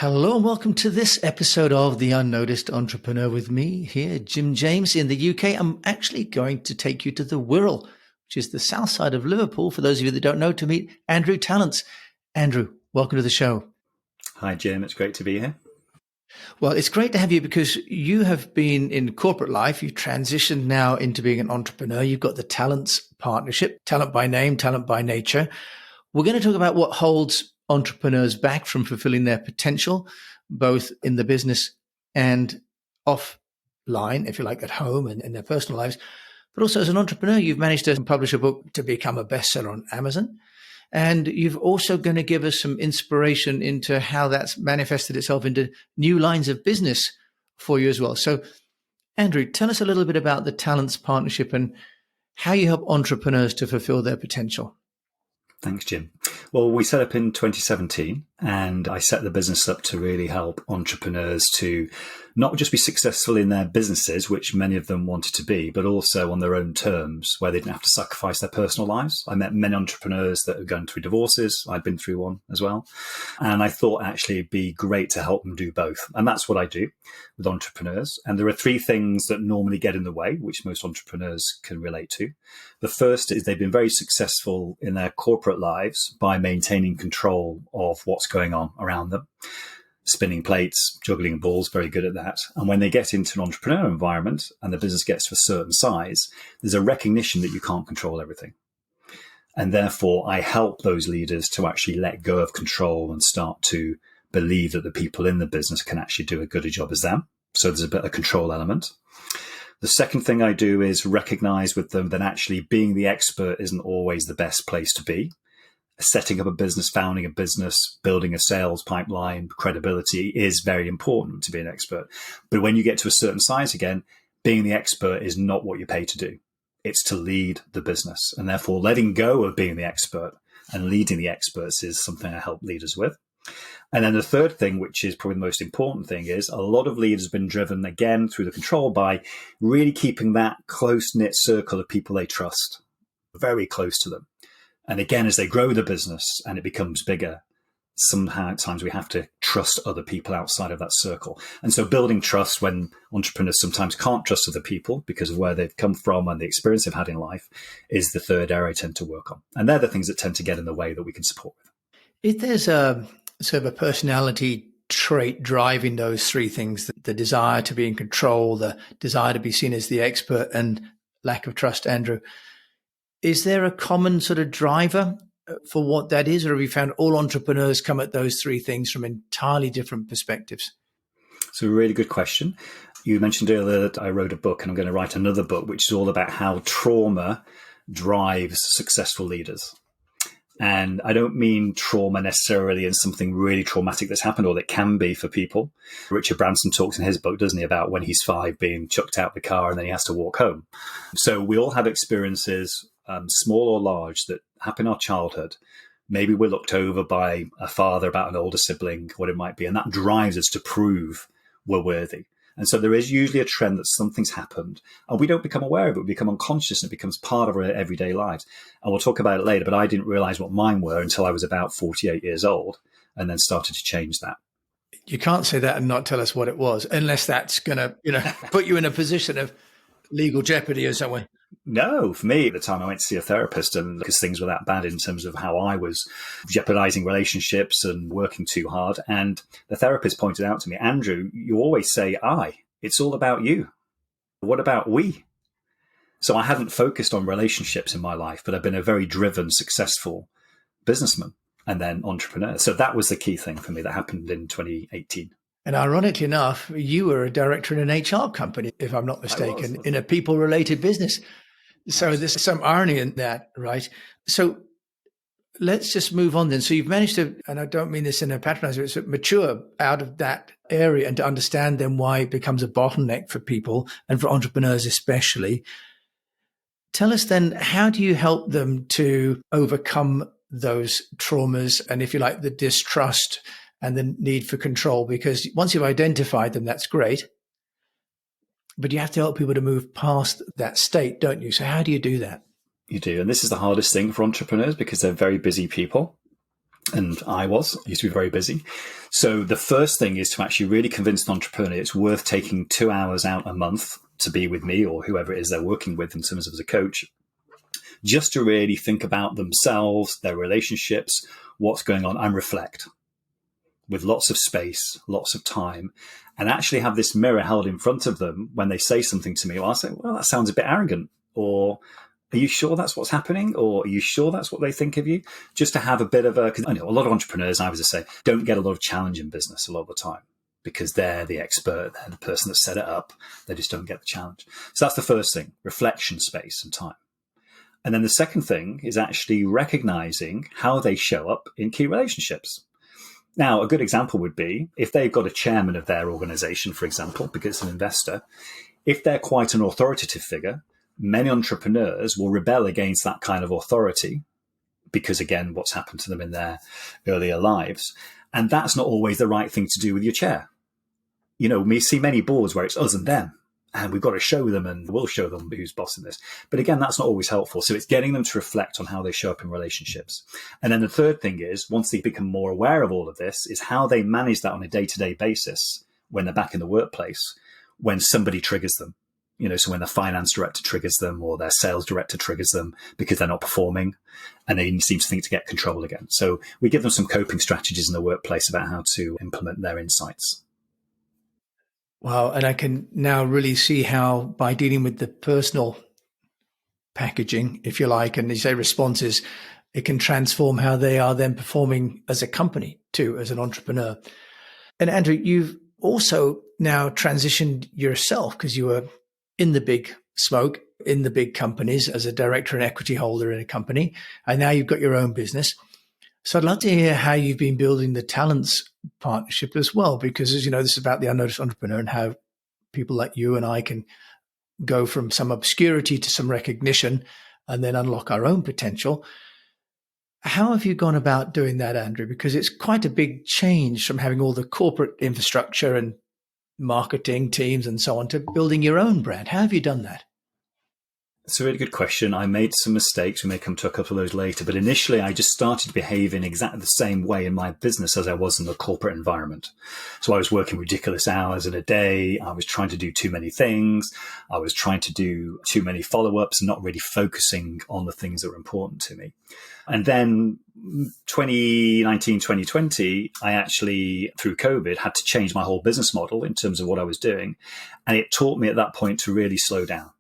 Hello and welcome to this episode of The Unnoticed Entrepreneur with me here, Jim James in the UK. I'm actually going to take you to the Wirral, which is the south side of Liverpool, for those of you that don't know, to meet Andrew Tallents. Andrew, welcome to the show. Hi, Jim. It's great to be here. Well, it's great to have you because you have been in corporate life. You've transitioned now into being an entrepreneur. You've got the Tallents partnership, talent by name, talent by nature. We're going to talk about what holds entrepreneurs back from fulfilling their potential, both in the business and offline, if you like, at home and in their personal lives. But also as an entrepreneur, you've managed to publish a book to become a bestseller on Amazon. And you've also going to give us some inspiration into how that's manifested itself into new lines of business for you as well. So, Andrew, tell us a little bit about the Tallents partnership and how you help entrepreneurs to fulfill their potential. Thanks, Jim. Well, we set up in 2017 and I set the business up to really help entrepreneurs to not just be successful in their businesses, which many of them wanted to be, but also on their own terms where they didn't have to sacrifice their personal lives. I met many entrepreneurs that have gone through divorces. I'd been through one as well. And I thought actually it'd be great to help them do both. And that's what I do with entrepreneurs. And there are three things that normally get in the way, which most entrepreneurs can relate to. The first is they've been very successful in their corporate lives by maintaining control of what's going on around them. Spinning plates, juggling balls, very good at that. And when they get into an entrepreneurial environment and the business gets to a certain size, there's a recognition that you can't control everything. And therefore, I help those leaders to actually let go of control and start to believe that the people in the business can actually do as good a job as them. So there's a bit of control element. The second thing I do is recognize with them that actually being the expert isn't always the best place to be. Setting up a business, founding a business, building a sales pipeline, credibility is very important to be an expert. But when you get to a certain size again, being the expert is not what you're paid to do. It's to lead the business. And therefore, letting go of being the expert and leading the experts is something I help leaders with. And then the third thing, which is probably the most important thing, is a lot of leaders have been driven, again, through the control by really keeping that close-knit circle of people they trust, very close to them. And again, as they grow the business and it becomes bigger, sometimes we have to trust other people outside of that circle. And so building trust when entrepreneurs sometimes can't trust other people because of where they've come from and the experience they've had in life is the third area I tend to work on. And they're the things that tend to get in the way that we can support with. If there's a sort of a personality trait driving those three things, the desire to be in control, the desire to be seen as the expert, and lack of trust, Andrew, is there a common sort of driver for what that is? Or have you found all entrepreneurs come at those three things from entirely different perspectives? It's a really good question. You mentioned earlier that I wrote a book and I'm going to write another book, which is all about how trauma drives successful leaders. And I don't mean trauma necessarily in something really traumatic that's happened or that can be for people. Richard Branson talks in his book, doesn't he, about when he's 5 being chucked out the car and then he has to walk home. So we all have experiences, small or large, that happen in our childhood. Maybe we're looked over by a father about an older sibling, what it might be, and that drives us to prove we're worthy. And so there is usually a trend that something's happened and we don't become aware of it. We become unconscious and it becomes part of our everyday lives. And we'll talk about it later, but I didn't realize what mine were until I was about 48 years old and then started to change that. You can't say that and not tell us what it was, unless that's going to, put you in a position of legal jeopardy or something. No, for me at the time I went to see a therapist and because things were that bad in terms of how I was jeopardizing relationships and working too hard. And the therapist pointed out to me, Andrew, you always say I. It's all about you. What about we? So I hadn't focused on relationships in my life, but I've been a very driven, successful businessman and then entrepreneur. So that was the key thing for me that happened in 2018. And ironically enough, you were a director in an HR company, if I'm not mistaken, in a people-related business. So there's some irony in that, right? So let's just move on then. So you've managed to, and I don't mean this in a patronizing way, mature out of that area and to understand then why it becomes a bottleneck for people and for entrepreneurs especially. Tell us then, how do you help them to overcome those traumas and, if you like, the distrust and the need for control? Because once you've identified them, that's great. But you have to help people to move past that state, don't you? So how do you do that? You do. And this is the hardest thing for entrepreneurs because they're very busy people. And I used to be very busy. So the first thing is to actually really convince an entrepreneur it's worth taking 2 hours out a month to be with me or whoever it is they're working with in terms of as a coach, just to really think about themselves, their relationships, what's going on, and reflect with lots of space, lots of time, and actually have this mirror held in front of them when they say something to me. Well, I'll say, well, that sounds a bit arrogant, or are you sure that's what's happening? Or are you sure that's what they think of you? Just to have a bit of because I know a lot of entrepreneurs, I was to say, don't get a lot of challenge in business a lot of the time because they're the expert, they're the person that set it up. They just don't get the challenge. So that's the first thing, reflection, space and time. And then the second thing is actually recognizing how they show up in key relationships. Now, a good example would be if they've got a chairman of their organization, for example, because it's an investor, if they're quite an authoritative figure, many entrepreneurs will rebel against that kind of authority because, again, what's happened to them in their earlier lives. And that's not always the right thing to do with your chair. You know, we see many boards where it's us and them, and we've got to show them and we'll show them who's bossing this. But again, that's not always helpful. So it's getting them to reflect on how they show up in relationships. And then the third thing is, once they become more aware of all of this, is how they manage that on a day-to-day basis when they're back in the workplace, when somebody triggers them. You know, so when the finance director triggers them or their sales director triggers them because they're not performing and they seem to think to get control again. So we give them some coping strategies in the workplace about how to implement their insights. Wow. And I can now really see how by dealing with the personal packaging, if you like, and you say responses, it can transform how they are then performing as a company too, as an entrepreneur. And Andrew, you've also now transitioned yourself because you were in the big smoke, in the big companies as a director and equity holder in a company. And now you've got your own business. So I'd love to hear how you've been building the Tallents partnership as well, because as you know, this is about the unnoticed entrepreneur and how people like you and I can go from some obscurity to some recognition and then unlock our own potential. How have you gone about doing that, Andrew? Because it's quite a big change from having all the corporate infrastructure and marketing teams and so on to building your own brand. How have you done that? It's a really good question. I made some mistakes. We may come to a couple of those later. But initially, I just started behaving exactly the same way in my business as I was in the corporate environment. So I was working ridiculous hours in a day. I was trying to do too many things. I was trying to do too many follow-ups and not really focusing on the things that were important to me. And then 2019, 2020, I actually, through COVID, had to change my whole business model in terms of what I was doing. And it taught me at that point to really slow down.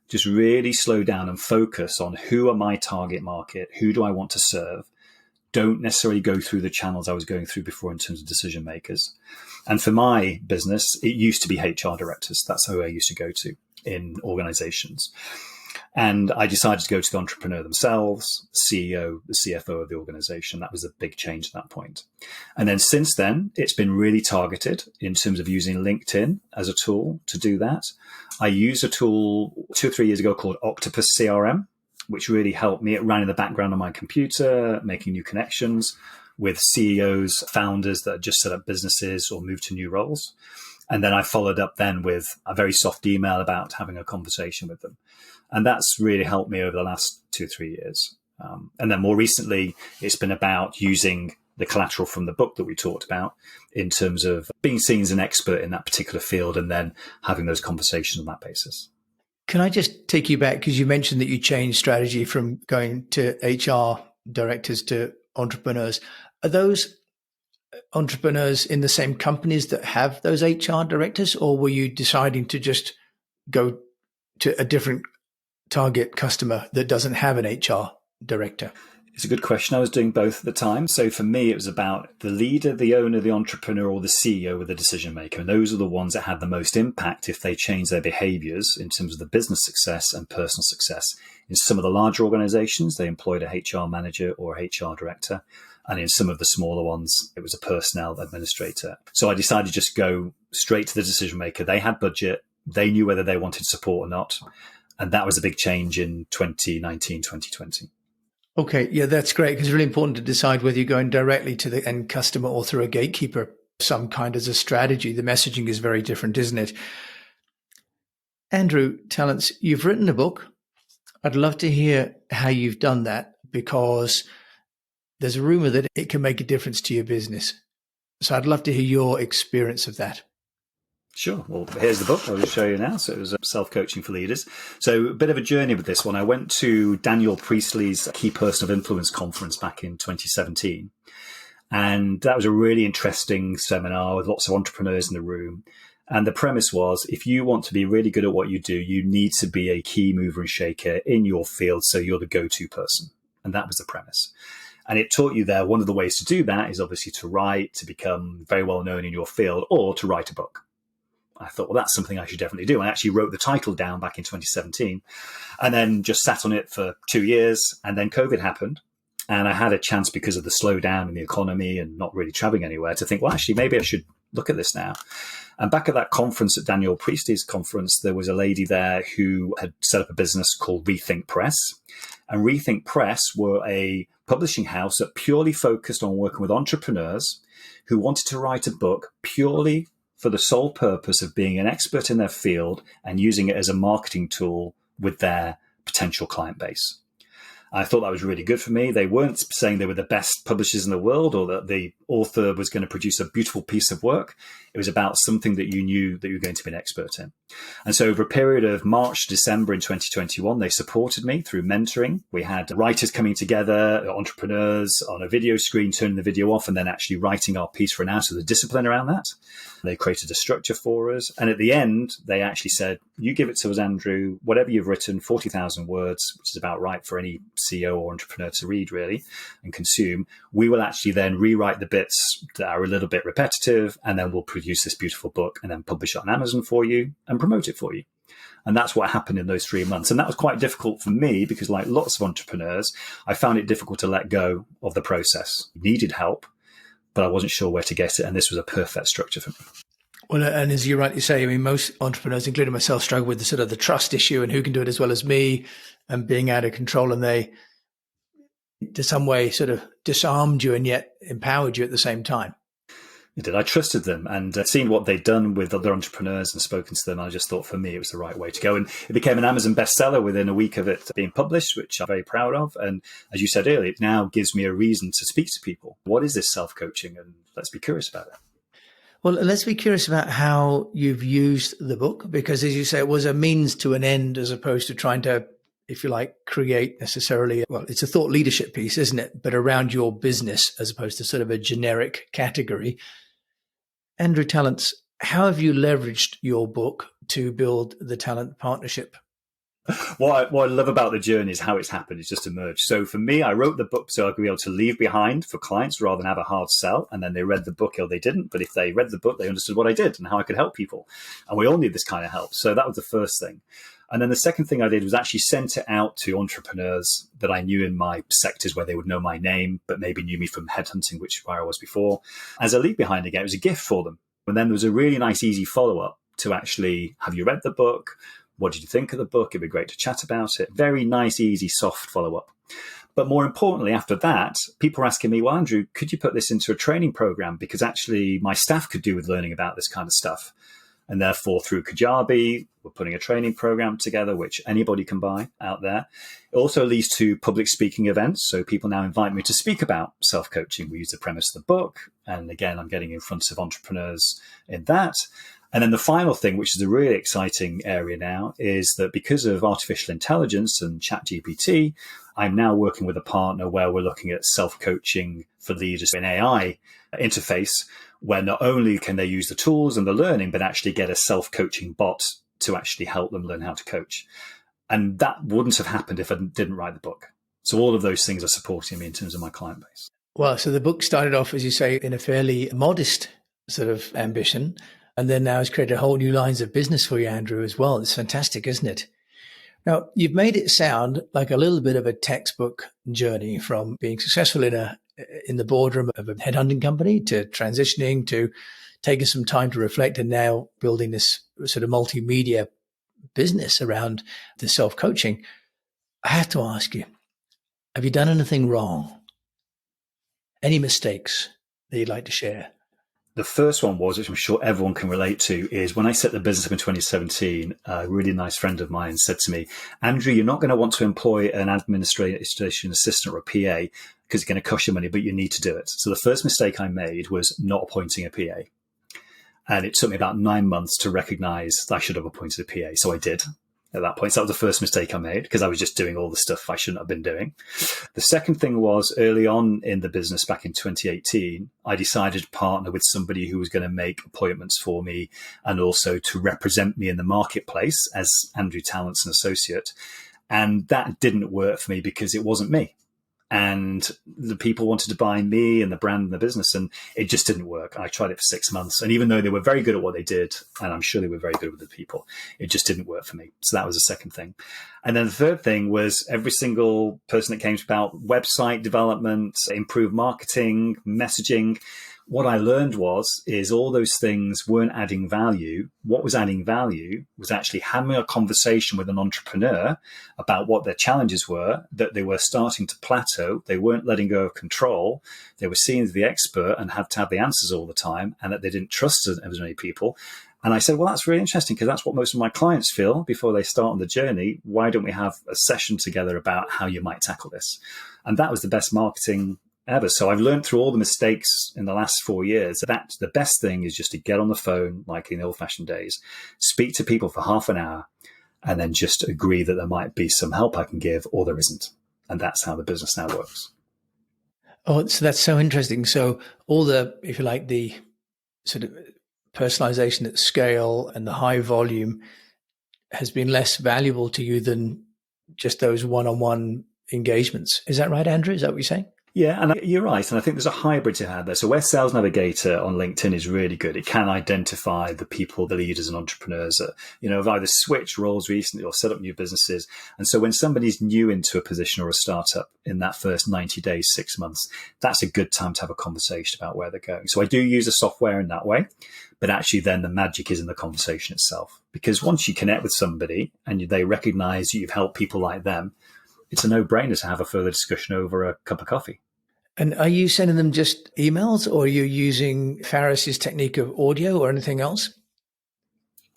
Just really slow down and focus on who are my target market, who do I want to serve. Don't necessarily go through the channels I was going through before in terms of decision makers. And for my business, it used to be HR directors. That's who I used to go to in organizations. And I decided to go to the entrepreneur themselves, CEO, the CFO of the organization. That was a big change at that point. And then since then, it's been really targeted in terms of using LinkedIn as a tool to do that. I used a tool 2 or 3 years ago called Octopus CRM, which really helped me. It ran in the background on my computer, making new connections with CEOs, founders that had just set up businesses or moved to new roles. And then I followed up then with a very soft email about having a conversation with them. And that's really helped me over the last 2 or 3 years. And then more recently, it's been about using the collateral from the book that we talked about in terms of being seen as an expert in that particular field and then having those conversations on that basis. Can I just take you back? Because you mentioned that you changed strategy from going to HR directors to entrepreneurs. Are those entrepreneurs in the same companies that have those HR directors, or were you deciding to just go to a different target customer that doesn't have an HR director? It's a good question. I was doing both at the time. So for me, it was about the leader, the owner, the entrepreneur, or the CEO or the decision maker. And those are the ones that had the most impact if they change their behaviors in terms of the business success and personal success. In some of the larger organizations, they employed a HR manager or a HR director. And in some of the smaller ones, it was a personnel administrator. So I decided to just go straight to the decision maker. They had budget. They knew whether they wanted support or not. And that was a big change in 2019, 2020. Okay. Yeah, that's great. Because it's really important to decide whether you're going directly to the end customer or through a gatekeeper, some kind as a strategy. The messaging is very different, isn't it? Andrew Tallents, you've written a book. I'd love to hear how you've done that, because there's a rumor that it can make a difference to your business. So I'd love to hear your experience of that. Sure. Well, here's the book. I'll just show you now. So it was Self-Coaching for Leaders. So a bit of a journey with this one. I went to Daniel Priestley's Key Person of Influence conference back in 2017. And that was a really interesting seminar with lots of entrepreneurs in the room. And the premise was, if you want to be really good at what you do, you need to be a key mover and shaker in your field, so you're the go-to person. And that was the premise. And it taught you there, one of the ways to do that is obviously to write, to become very well known in your field, or to write a book. I thought, well, that's something I should definitely do. I actually wrote the title down back in 2017 and then just sat on it for 2 years. And then COVID happened. And I had a chance, because of the slowdown in the economy and not really traveling anywhere, to think, well, actually, maybe I should look at this now. And back at that conference, at Daniel Priestley's conference, there was a lady there who had set up a business called Rethink Press. And Rethink Press were a publishing house that purely focused on working with entrepreneurs who wanted to write a book purely for the sole purpose of being an expert in their field and using it as a marketing tool with their potential client base. I thought that was really good for me. They weren't saying they were the best publishers in the world or that the author was going to produce a beautiful piece of work. It was about something that you knew that you were going to be an expert in. And so over a period of March, December in 2021, they supported me through mentoring. We had writers coming together, entrepreneurs on a video screen, turning the video off and then actually writing our piece for an hour. So the discipline around that. They created a structure for us. And at the end, they actually said, you give it to us, Andrew, whatever you've written, 40,000 words, which is about right for any CEO or entrepreneur to read, really, and consume. We will actually then rewrite the bits that are a little bit repetitive, and then we'll produce this beautiful book and then publish it on Amazon for you and promote it for you. And that's what happened in those 3 months. And that was quite difficult for me because, like lots of entrepreneurs, I found it difficult to let go of the process. Needed help, but I wasn't sure where to get it. And this was a perfect structure for me. Well, and as you rightly say, I mean, most entrepreneurs, including myself, struggle with the sort of the trust issue and who can do it as well as me and being out of control. And they, to some way, sort of disarmed you and yet empowered you at the same time. It did. I trusted them and seen what they'd done with other entrepreneurs and spoken to them. I just thought for me, it was the right way to go. And it became an Amazon bestseller within a week of it being published, which I'm very proud of. And as you said earlier, it now gives me a reason to speak to people. What is this self-coaching? And let's be curious about it. Well, let's be curious about how you've used the book, because as you say, it was a means to an end as opposed to trying to, if you like, create necessarily, well, it's a thought leadership piece, isn't it? But around your business as opposed to sort of a generic category. Andrew Tallents, how have you leveraged your book to build the talent partnership? What I love about the journey is how it's happened. It's just emerged. So for me, I wrote the book so I could be able to leave behind for clients rather than have a hard sell. And then they read the book or they didn't. But if they read the book, they understood what I did and how I could help people. And we all need this kind of help. So that was the first thing. And then the second thing I did was actually sent it out to entrepreneurs that I knew in my sectors where they would know my name, but maybe knew me from headhunting, which is where I was before, as a leave behind again. It was a gift for them. And then there was a really nice, easy follow-up to actually, have you read the book? What did you think of the book? It'd be great to chat about it. Very nice, easy, soft follow-up. But more importantly, after that, people were asking me, well, Andrew, could you put this into a training program? Because actually my staff could do with learning about this kind of stuff. And therefore, through Kajabi, we're putting a training program together, which anybody can buy out there. It also leads to public speaking events. So people now invite me to speak about self-coaching. We use the premise of the book. And again, I'm getting in front of entrepreneurs in that. And then the final thing, which is a really exciting area now, is that because of artificial intelligence and ChatGPT, I'm now working with a partner where we're looking at self-coaching for leaders in AI interface, where not only can they use the tools and the learning, but actually get a self-coaching bot to actually help them learn how to coach. And that wouldn't have happened if I didn't write the book. So all of those things are supporting me in terms of my client base. Well, so the book started off, as you say, in a fairly modest sort of ambition, and then now has created whole new lines of business for you, Andrew, as well. It's fantastic, isn't it? Now, you've made it sound like a little bit of a textbook journey from being successful in the boardroom of a headhunting company to transitioning to taking some time to reflect and now building this sort of multimedia business around the self-coaching. I have to ask you, have you done anything wrong? Any mistakes that you'd like to share? The first one was, which I'm sure everyone can relate to, is when I set the business up in 2017, a really nice friend of mine said to me, Andrew, you're not going to want to employ an administration assistant or a PA because it's going to cost you money, but you need to do it. So the first mistake I made was not appointing a PA. And it took me about 9 months to recognize that I should have appointed a PA. So I did at that point. So that was the first mistake I made because I was just doing all the stuff I shouldn't have been doing. The second thing was early on in the business back in 2018, I decided to partner with somebody who was going to make appointments for me and also to represent me in the marketplace as Andrew Tallents, an associate. And that didn't work for me because it wasn't me. And the people wanted to buy me and the brand and the business, and it just didn't work. I tried it for 6 months. And even though they were very good at what they did, and I'm sure they were very good with the people, it just didn't work for me. So that was the second thing. And then the third thing was every single person that came about website development, improved marketing, messaging. What I learned is all those things weren't adding value. What was adding value was actually having a conversation with an entrepreneur about what their challenges were, that they were starting to plateau. They weren't letting go of control. They were seen as the expert and had to have the answers all the time, and that they didn't trust as many people. And I said, well, that's really interesting because that's what most of my clients feel before they start on the journey. Why don't we have a session together about how you might tackle this? And that was the best marketing ever. So I've learned through all the mistakes in the last 4 years that the best thing is just to get on the phone, like in the old-fashioned days, speak to people for half an hour, and then just agree that there might be some help I can give or there isn't. And that's how the business now works. Oh, so that's so interesting. So all the, if you like, the sort of personalization at scale and the high volume has been less valuable to you than just those one-on-one engagements. Is that right, Andrew? Is that what you're saying? Yeah, and you're right. And I think there's a hybrid to have there. So where Sales Navigator on LinkedIn is really good, it can identify the people, the leaders and entrepreneurs that, have either switched roles recently or set up new businesses. And so when somebody's new into a position or a startup in that first 90 days, 6 months, that's a good time to have a conversation about where they're going. So I do use the software in that way, but actually then the magic is in the conversation itself. Because once you connect with somebody and they recognize that you've helped people like them, it's a no-brainer to have a further discussion over a cup of coffee. And are you sending them just emails, or are you using Faris's technique of audio or anything else?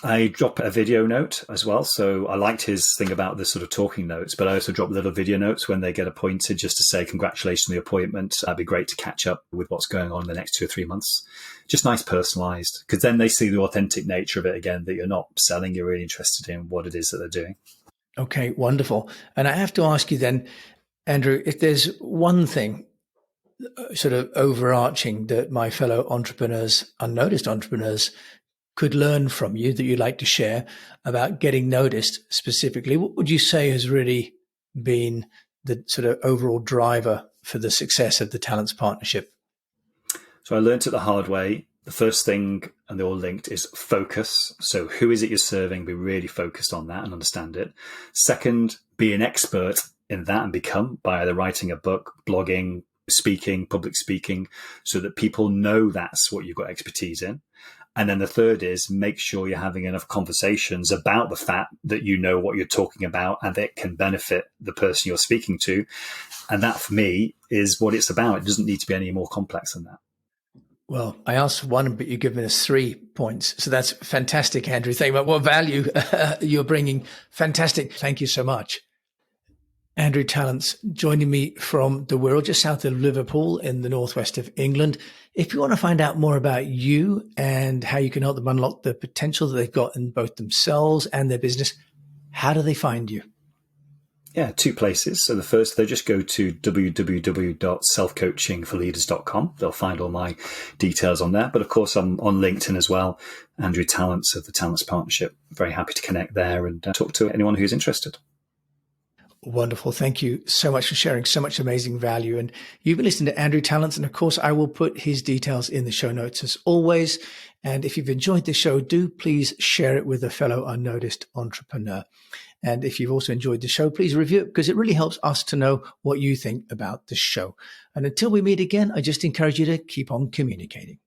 I drop a video note as well. So I liked his thing about the sort of talking notes, but I also drop little video notes when they get appointed just to say, congratulations on the appointment. It'd be great to catch up with what's going on in the next 2 or 3 months. Just nice personalized, because then they see the authentic nature of it again, that you're not selling, you're really interested in what it is that they're doing. Okay, wonderful. And I have to ask you then, Andrew, if there's one thing sort of overarching that my fellow entrepreneurs, unnoticed entrepreneurs, could learn from you that you'd like to share about getting noticed specifically, what would you say has really been the sort of overall driver for the success of the Tallents partnership? So I learned it the hard way. The first thing, and they're all linked, is focus. So who is it you're serving? Be really focused on that and understand it. Second, be an expert in that and become by either writing a book, blogging, speaking, public speaking, so that people know that's what you've got expertise in. And then the third is make sure you're having enough conversations about the fact that you know what you're talking about and that it can benefit the person you're speaking to. And that, for me, is what it's about. It doesn't need to be any more complex than that. Well, I asked one, but you've given us 3 points. So that's fantastic, Andrew. Thank you about what value you're bringing. Fantastic. Thank you so much. Andrew Tallents joining me from the Wirral, just south of Liverpool in the northwest of England. If you want to find out more about you and how you can help them unlock the potential that they've got in both themselves and their business, how do they find you? Yeah, 2 places. So the first, they just go to www.selfcoachingforleaders.com. They'll find all my details on there. But of course, I'm on LinkedIn as well. Andrew Tallents of the Tallents Partnership. Very happy to connect there and talk to anyone who's interested. Wonderful. Thank you so much for sharing so much amazing value. And you've been listening to Andrew Tallents. And of course, I will put his details in the show notes as always. And if you've enjoyed the show, do please share it with a fellow unnoticed entrepreneur. And if you've also enjoyed the show, please review it because it really helps us to know what you think about the show. And until we meet again, I just encourage you to keep on communicating.